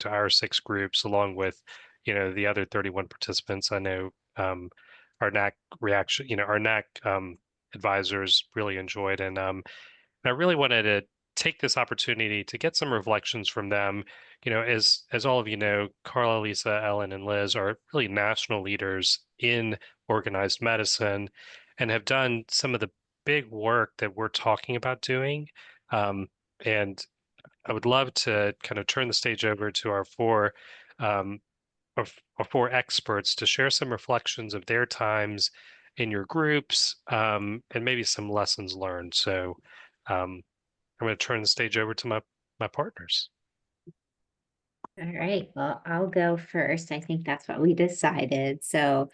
to our 6 groups, along with, the other 31 participants. I know our NAC reaction, our NAC advisors really enjoyed, and I really wanted to take this opportunity to get some reflections from them. As all of you know, Carla, Lisa, Ellen, and Liz are really national leaders in organized medicine and have done some of the big work that we're talking about doing. And I would love to kind of turn the stage over to our um, our four experts to share some reflections of their times in your groups, and maybe some lessons learned. So I'm going to turn the stage over to my partners. All right, well, I'll go first. I think that's what we decided. So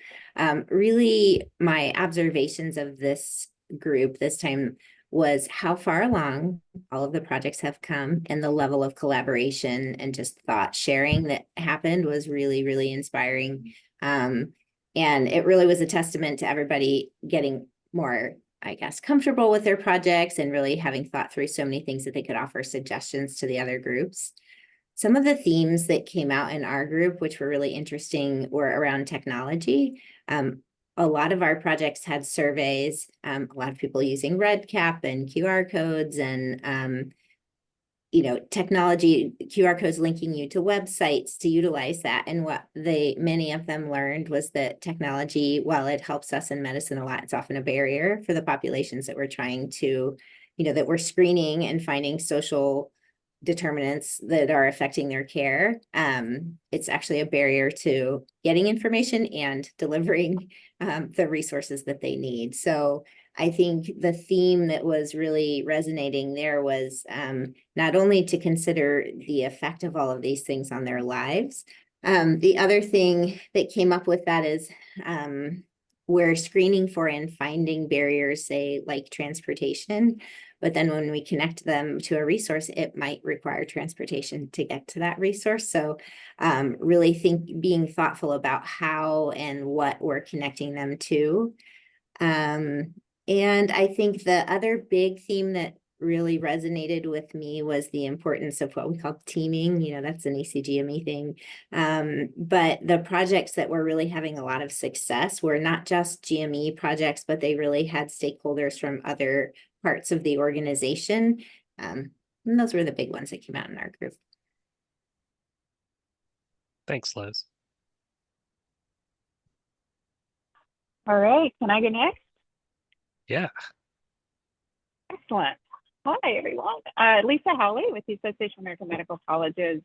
really my observations of this group this time was how far along all of the projects have come, and the level of collaboration and just thought sharing that happened was really, really inspiring. And it really was a testament to everybody getting more, I guess, comfortable with their projects and really having thought through so many things that they could offer suggestions to the other groups. Some of the themes that came out in our group, which were really interesting, were around technology. A lot of our projects had surveys, a lot of people using REDCap and QR codes and, technology, QR codes linking you to websites to utilize that. And what many of them learned was that technology, while it helps us in medicine a lot, it's often a barrier for the populations that we're trying to, that we're screening and finding social determinants that are affecting their care. It's actually a barrier to getting information and delivering the resources that they need. So I think the theme that was really resonating there was not only to consider the effect of all of these things on their lives. The other thing that came up with that is we're screening for and finding barriers, say like transportation. But then when we connect them to a resource, it might require transportation to get to that resource. So really being thoughtful about how and what we're connecting them to. And I think the other big theme that really resonated with me was the importance of what we call teaming. That's an ACCME thing. But the projects that were really having a lot of success were not just GME projects, but they really had stakeholders from other parts of the organization. And those were the big ones that came out in our group. Thanks, Liz. All right, can I go next? Yeah. Excellent. Hi, everyone. Lisa Howley with the Association of American Medical Colleges.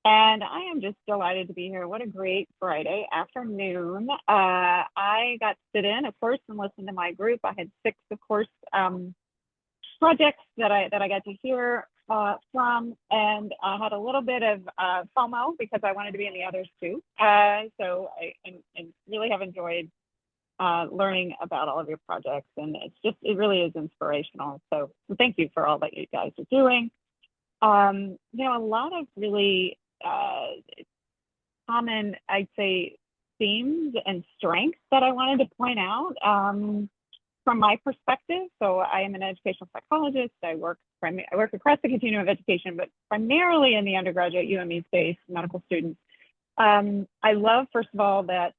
And I am just delighted to be here. What a great Friday afternoon. I got to sit in, of course, and listen to my group. I had 6, of course, projects that I got to hear from, and I had a little bit of FOMO because I wanted to be in the others too. So I really have enjoyed learning about all of your projects, and it really is inspirational. So thank you for all that you guys are doing. A lot of really common, I'd say, themes and strengths that I wanted to point out from my perspective. So I am an educational psychologist. I work across the continuum of education, but primarily in the undergraduate UME space, medical students. I love, first of all, that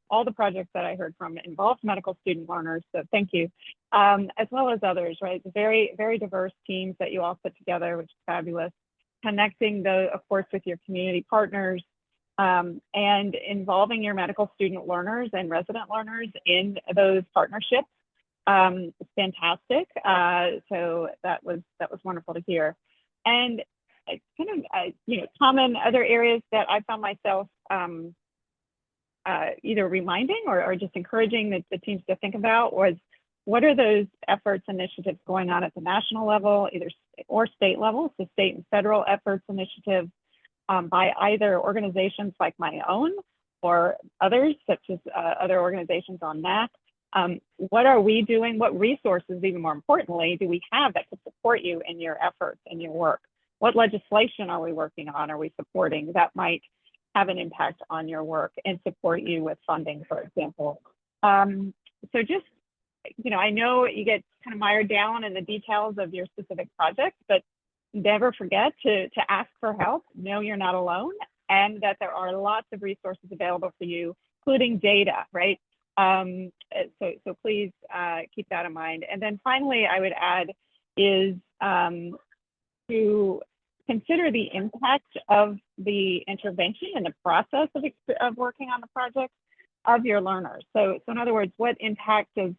all the projects that I heard from involved medical student learners, so thank you, as well as others, right? It's very, very diverse teams that you all put together, which is fabulous. Connecting, of course, with your community partners and involving your medical student learners and resident learners in those partnerships. It's fantastic. So that was wonderful to hear. And kind of, common other areas that I found myself either reminding or just encouraging the teams to think about was, what are those efforts, initiatives going on at the national level, or state level, so state and federal efforts, initiatives by either organizations like my own or others, such as other organizations on NAC. What are we doing? What resources, even more importantly, do we have that could support you in your efforts and your work? What legislation are we working on? Are we supporting that might have an impact on your work and support you with funding, for example? So just, I know you get kind of mired down in the details of your specific projects, but never forget to ask for help. Know you're not alone, and that there are lots of resources available for you, including data, right? So please keep that in mind. And then finally, I would add is to consider the impact of the intervention and the process of working on the project of your learners. So in other words, what impact does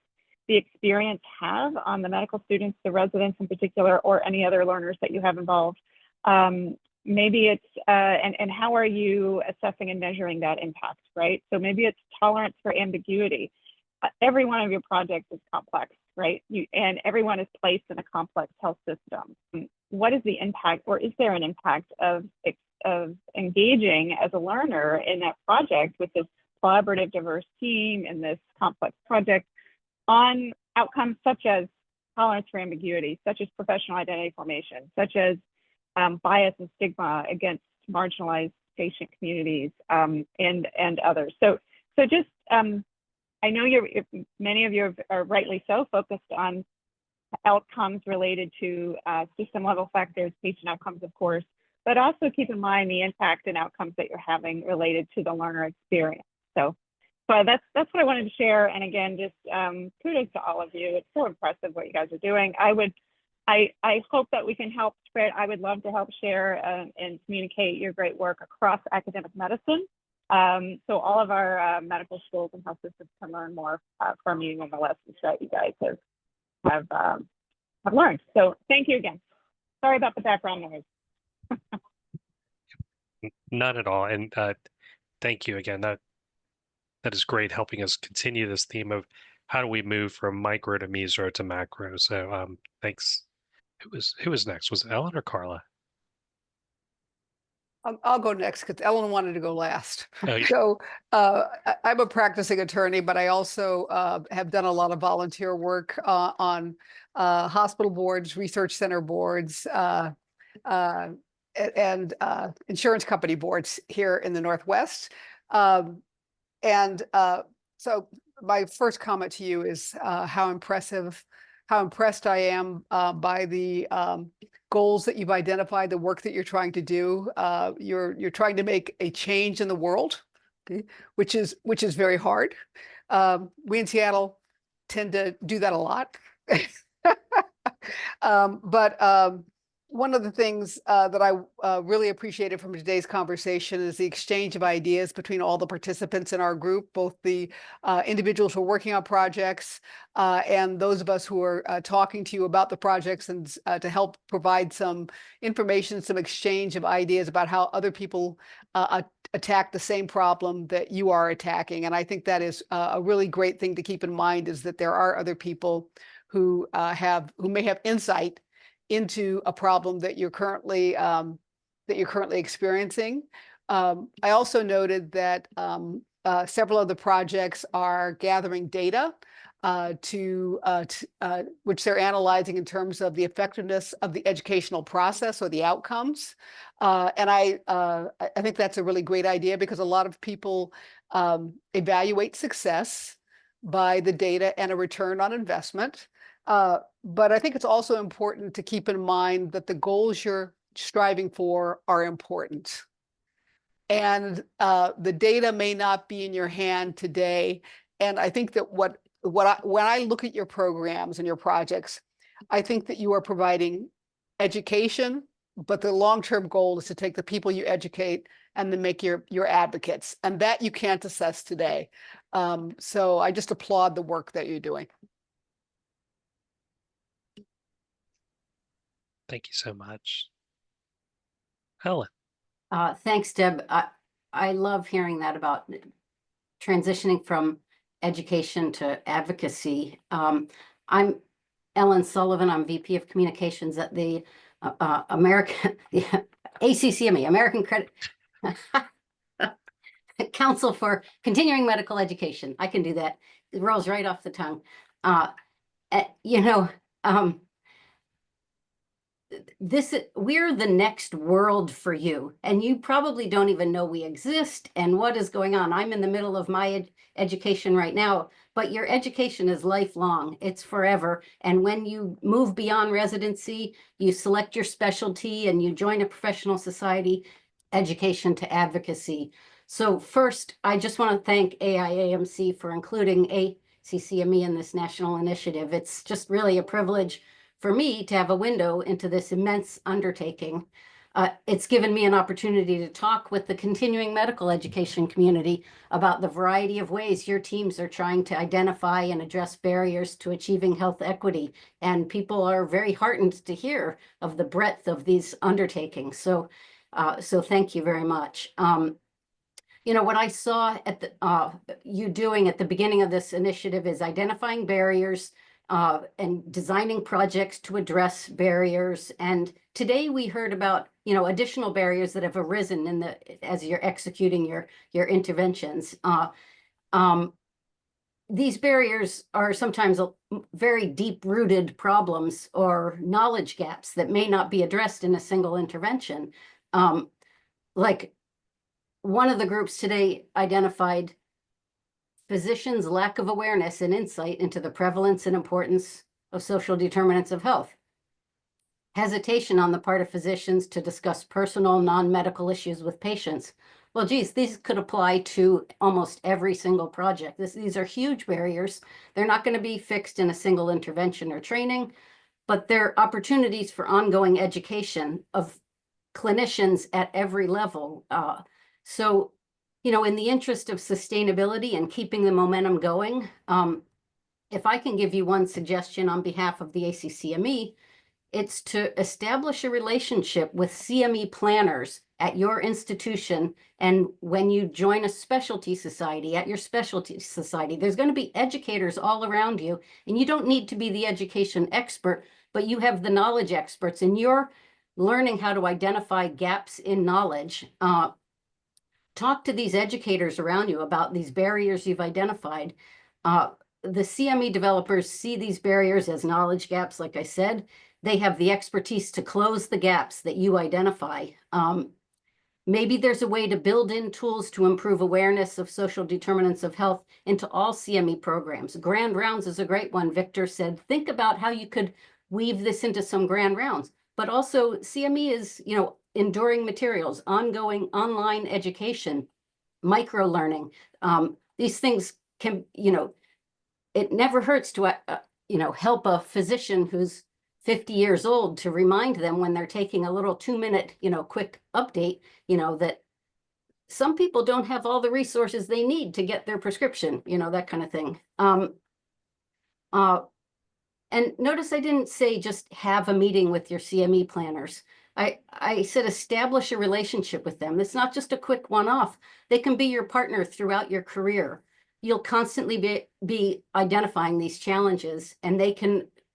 the experience have on the medical students, the residents in particular, or any other learners that you have involved? Maybe it's, and how are you assessing and measuring that impact, right? So maybe it's tolerance for ambiguity. Every one of your projects is complex, right? And everyone is placed in a complex health system. What is the impact, or is there an impact of engaging as a learner in that project with this collaborative, diverse team in this complex project on outcomes such as tolerance for ambiguity, such as professional identity formation, such as bias and stigma against marginalized patient communities, and others. So just, I know many of you are rightly so focused on outcomes related to system level factors, patient outcomes, of course, but also keep in mind the impact and outcomes that you're having related to the learner experience. So that's what I wanted to share. And again, just kudos to all of you. It's so impressive what you guys are doing. I hope that we can help spread. I would love to help share and communicate your great work across academic medicine. So all of our medical schools and health systems can learn more from you and the lessons that you guys have learned. So thank you again. Sorry about the background noise. Not at all. And thank you again. That is great, helping us continue this theme of how do we move from micro to meso to macro. So thanks. Who was next? Was it Ellen or Carla? I'll go next because Ellen wanted to go last. Oh, yeah. So I'm a practicing attorney, but I also have done a lot of volunteer work on hospital boards, research center boards, and insurance company boards here in the Northwest. So my first comment to you is how impressed I am by the goals that you've identified, the work that you're trying to do. You're trying to make a change in the world, okay, which is very hard. We in Seattle tend to do that a lot. But one of the things that I really appreciated from today's conversation is the exchange of ideas between all the participants in our group, both the individuals who are working on projects and those of us who are talking to you about the projects, and to help provide some information, some exchange of ideas about how other people attack the same problem that you are attacking. And I think that is a really great thing to keep in mind, is that there are other people who may have insight into a problem that you're currently experiencing. I also noted that several of the projects are gathering data which they're analyzing in terms of the effectiveness of the educational process or the outcomes. And I think that's a really great idea, because a lot of people evaluate success by the data and a return on investment. But I think it's also important to keep in mind that the goals you're striving for are important. And the data may not be in your hand today. And I think that when I look at your programs and your projects, I think that you are providing education, but the long-term goal is to take the people you educate and then make your advocates. And that you can't assess today. So I just applaud the work that you're doing. Thank you so much. Helen. Thanks, Deb. I love hearing that about transitioning from education to advocacy. I'm Ellen Sullivan. I'm VP of Communications at the ACCME, American Council for Continuing Medical Education. I can do that. It rolls right off the tongue. we're the next world for you, and you probably don't even know we exist and what is going on. I'm in the middle of my education right now, but your education is lifelong. It's forever. And when you move beyond residency, you select your specialty and you join a professional society, education to advocacy. So first, I just want to thank AIAMC for including ACCME in this national initiative. It's just really a privilege for me to have a window into this immense undertaking. It's given me an opportunity to talk with the continuing medical education community about the variety of ways your teams are trying to identify and address barriers to achieving health equity. And people are very heartened to hear of the breadth of these undertakings. So thank you very much. You know, what I saw at the you doing at the beginning of this initiative is identifying barriers and designing projects to address barriers. And today we heard about, you know, additional barriers that have arisen in as you're executing your interventions. These barriers are sometimes very deep-rooted problems or knowledge gaps that may not be addressed in a single intervention. Like one of the groups today identified physicians' lack of awareness and insight into the prevalence and importance of social determinants of health. Hesitation on the part of physicians to discuss personal, non-medical issues with patients. Well, geez, these could apply to almost every single project. These are huge barriers. They're not going to be fixed in a single intervention or training, but they're opportunities for ongoing education of clinicians at every level. So, you know, in the interest of sustainability and keeping the momentum going, if I can give you one suggestion on behalf of the ACCME, it's to establish a relationship with CME planners at your institution. And when you join a specialty society, at your specialty society, there's going to be educators all around you. And you don't need to be the education expert, but you have the knowledge experts, and you're learning how to identify gaps in knowledge. Talk to these educators around you about these barriers you've identified. The CME developers see these barriers as knowledge gaps, like I said. They have the expertise to close the gaps that you identify. Maybe there's a way to build in tools to improve awareness of social determinants of health into all CME programs. Grand rounds is a great one. Victor said, think about how you could weave this into some grand rounds. But also CME is, you know, enduring materials, ongoing online education, micro learning. These things can, you know, it never hurts to, you know, help a physician who's 50 years old to remind them when they're taking a little 2-minute, you know, quick update, you know, that some people don't have all the resources they need to get their prescription, you know, that kind of thing. And notice I didn't say just have a meeting with your CME planners. I said establish a relationship with them. It's not just a quick one-off. They can be your partner throughout your career. You'll constantly be identifying these challenges, and they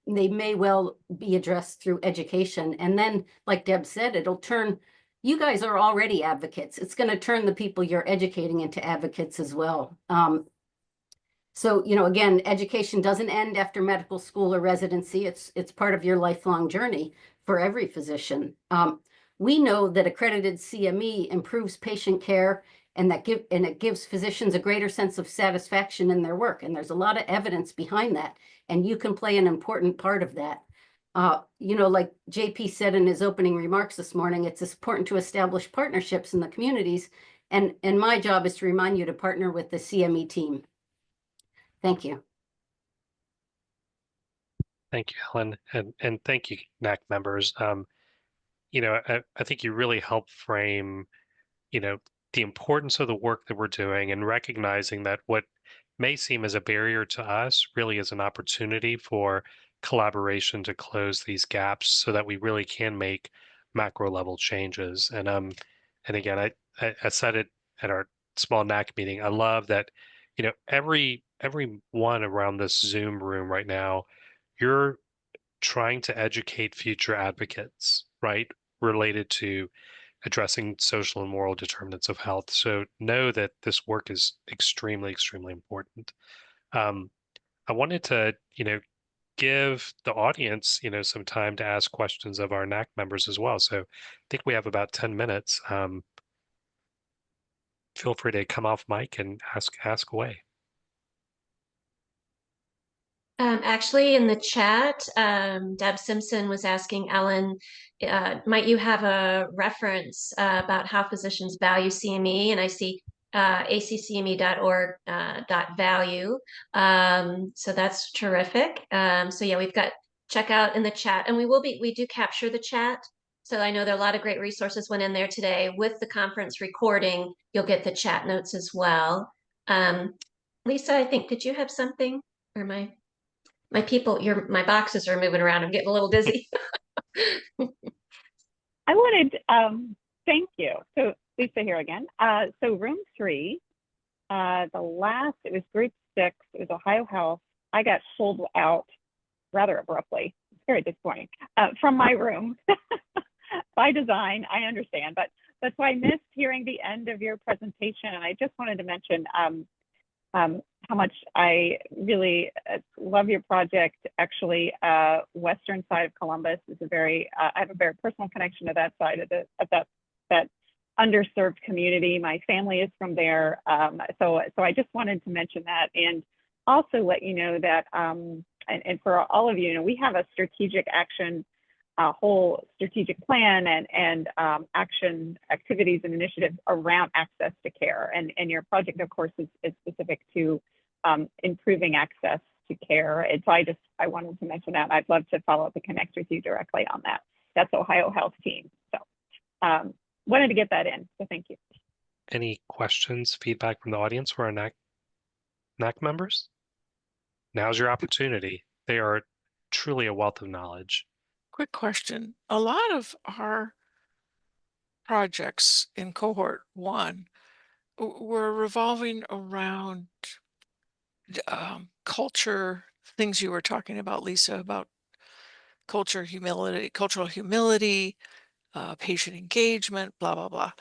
may well be addressed through education. And then, like Deb said, it'll turn, you guys are already advocates. It's going to turn the people you're educating into advocates as well. So, you know, again, education doesn't end after medical school or residency. It's part of your lifelong journey for every physician. We know that accredited CME improves patient care, and it gives physicians a greater sense of satisfaction in their work. And there's a lot of evidence behind that, and you can play an important part of that. You know, like JP said in his opening remarks this morning, it's important to establish partnerships in the communities. And my job is to remind you to partner with the CME team. Thank you. Thank you, Helen, and thank you, NAC members. You know, I think you really help frame, you know, the importance of the work that we're doing, and recognizing that what may seem as a barrier to us really is an opportunity for collaboration to close these gaps so that we really can make macro level changes. And again, I said it at our small NAC meeting. I love that, you know, everyone around this Zoom room right now, you're trying to educate future advocates, right, related to addressing social and moral determinants of health. So know that this work is extremely, extremely important. I wanted to, you know, give the audience, some time to ask questions of our NAC members as well. So I think we have about 10 minutes. Feel free to come off mic and ask away. Actually, in the chat, Deb Simpson was asking Ellen, might you have a reference about how physicians value CME? And I see ACCME.org .value. So that's terrific. So yeah, we've got check out in the chat, and we do capture the chat. So I know there are a lot of great resources went in there today. With the conference recording, you'll get the chat notes as well. Lisa, I think, did you have something? Or my people, my boxes are moving around. I'm getting a little dizzy. I wanted, thank you. So Lisa here again. So room 3, it was group 6, it was OhioHealth. I got sold out rather abruptly. It's very disappointing from my room. By design, I understand, but that's why I missed hearing the end of your presentation. And I just wanted to mention how much I really love your project. Actually, western side of Columbus is I have a very personal connection to that side of that underserved community. My family is from there, so I just wanted to mention that, and also let you know that, and for all of you, we have a strategic action, a whole strategic plan and action activities and initiatives around access to care. And your project, of course, is specific to improving access to care. And so I wanted to mention that. I'd love to follow up and connect with you directly on that. That's OhioHealth team. So wanted to get that in. So thank you. Any questions, feedback from the audience for our NAC members? Now's your opportunity. They are truly a wealth of knowledge. Quick question. A lot of our projects in cohort 1 were revolving around culture, things you were talking about, Lisa, about cultural humility, patient engagement, blah, blah, blah.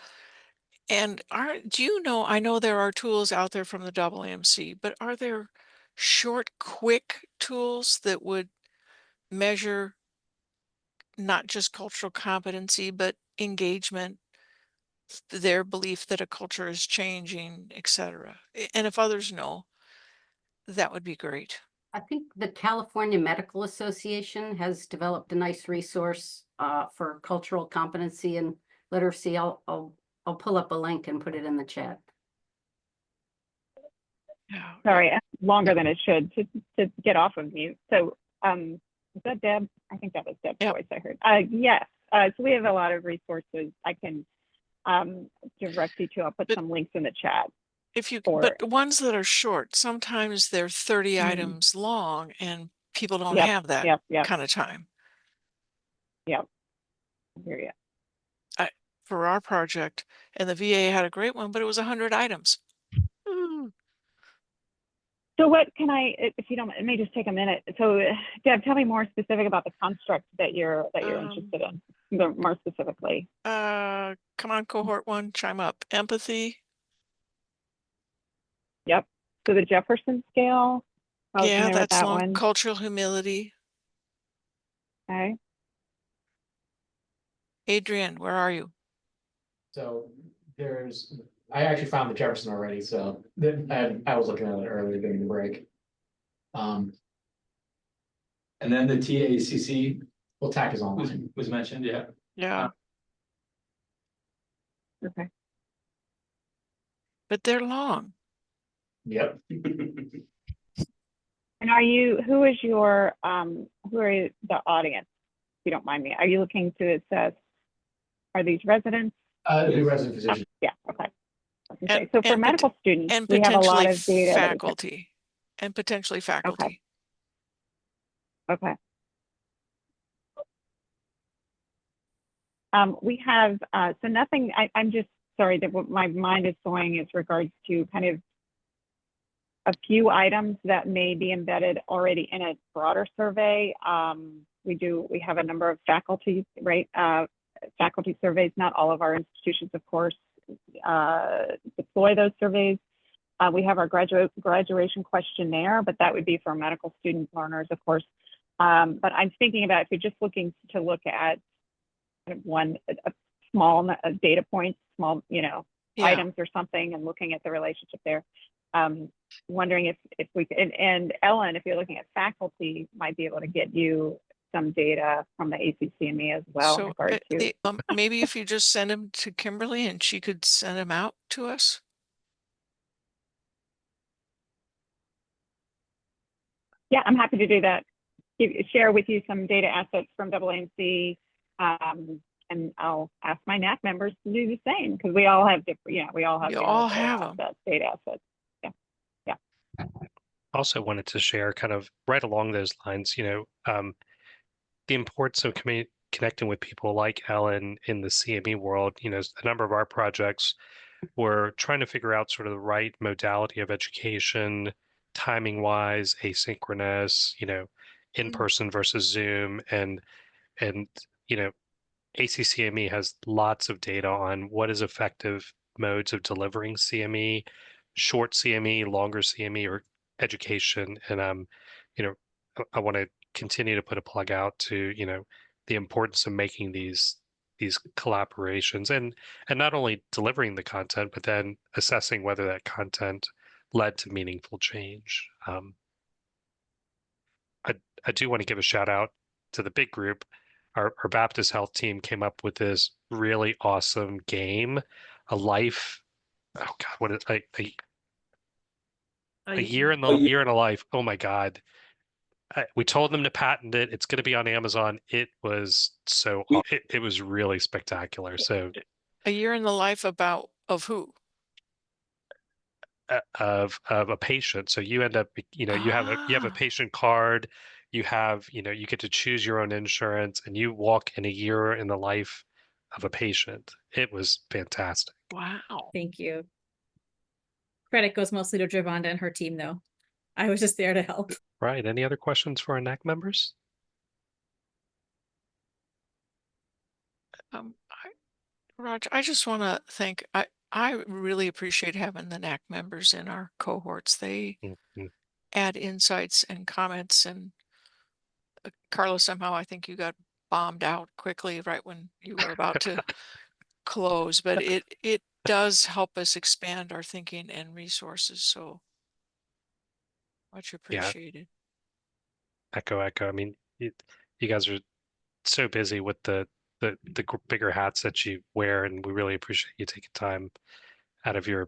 And do you know, I know there are tools out there from the AAMC, but are there short, quick tools that would measure not just cultural competency, but engagement, their belief that a culture is changing, etc.? And if others know, that would be great. I think the California Medical Association has developed a nice resource for cultural competency and literacy. I'll pull up a link and put it in the chat. Yeah. Sorry, longer than it should to get off of mute. So is that Deb? I think that was Deb's voice I heard. Yes. So we have a lot of resources I can direct you to. I'll put some links in the chat. But ones that are short, sometimes they're 30 items long and people don't have that kind of time. Yep. I hear you. For our project, and the VA had a great one, but it was 100 items. So what can if you don't, it may just take a minute. So Deb, tell me more specific about the construct that you're interested in, more specifically. Come on, cohort 1, chime up. Empathy. Yep. So the Jefferson scale. Yeah, that's that long. one. Cultural humility. Okay. Adrian, where are you? So I actually found the Jefferson already, so I was looking at it earlier during the break. And then the TACC, well, TAC is online. Was mentioned, yeah. Yeah. Okay. But they're long. Yep. And who are the audience, if you don't mind me? Are you looking to assess, are these residents? The resident physician. Yeah, okay. So for medical students, and we have a lot of data. Faculty. And potentially faculty. Okay. We have, so nothing, I'm just sorry that what my mind is going is regards to kind of a few items that may be embedded already in a broader survey. We have a number of faculty, right? Faculty surveys. Not all of our institutions, of course, deploy those surveys. We have our graduation questionnaire, but that would be for medical student learners. Of course, But I'm thinking about if you're just looking to look at kind of a small data point, small, Yeah. items or something, and looking at the relationship there. Wondering if we could, and Ellen, if you're looking at faculty, might be able to get you some data from the ACCME as well. In So regard to maybe if you just send them to Kimberly and she could send them out to us. yeah, I'm happy to do that. Share with you some data assets from AAMC, and I'll ask my NAC members to do the same, because we all have different, we all have You all have them. data assets. Also wanted to share kind of right along those lines, the importance of connecting with people like Ellen in the CME world. A number of our projects were trying to figure out sort of the right modality of education, timing wise, asynchronous, in person versus Zoom, and ACCME has lots of data on what is effective modes of delivering CME, short CME, longer CME, or education. And I want to continue to put a plug out to the importance of making these collaborations and not only delivering the content, but then assessing whether that content led to meaningful change. I do want to give a shout out to the big group. Our Baptist Health team came up with this really awesome game, a life. Oh God, what is a year in a life? Oh my God. We told them to patent it. It's going to be on Amazon. It was it was really spectacular. So A year in the life of who? Of a patient. So you end up, you have a patient card, you get to choose your own insurance, and you walk in a year in the life of a patient. It was fantastic. Wow. Thank you. Credit goes mostly to Javonda and her team, though. I was just there to help. Right. Any other questions for our NAC members? Raj, I just want to thank, I really appreciate having the NAC members in our cohorts. They add insights and comments, and Carla, somehow I think you got bombed out quickly right when you were about to close, but it does help us expand our thinking and resources. So much appreciated. Echo. I mean, you guys are so busy with the bigger hats that you wear, and we really appreciate you taking time out of your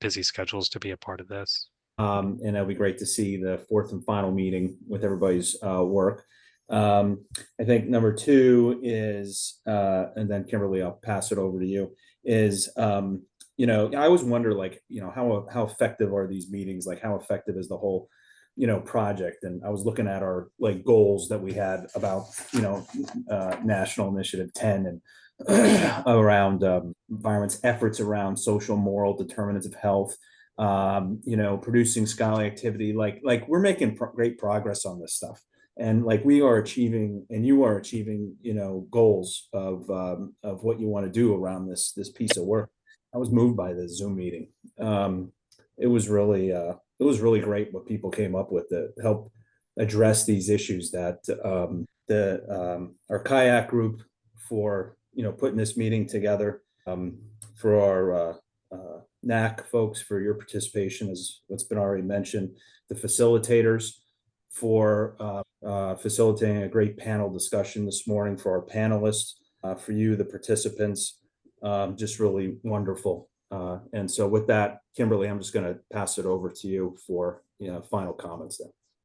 busy schedules to be a part of this. And it'll be great to see the fourth and final meeting with everybody's work. I think number two is, and then Kimberly, I'll pass it over to you, is, I always wonder, how effective are these meetings? Like, how effective is the whole, project? And I was looking at our goals that we had about, National Initiative 10 and around environment's efforts around social, moral determinants of health, producing scholarly activity. Like we're making great progress on this stuff. And we are achieving, and you are achieving, goals of what you want to do around this piece of work. I was moved by the Zoom meeting. It was really great what people came up with to help address these issues that our kayak group for putting this meeting together, for our NAC folks for your participation, as what's been already mentioned, the facilitators for facilitating a great panel discussion this morning, for our panelists, for you, the participants, just really wonderful. And so with that, Kimberly, I'm just going to pass it over to you for final comments then.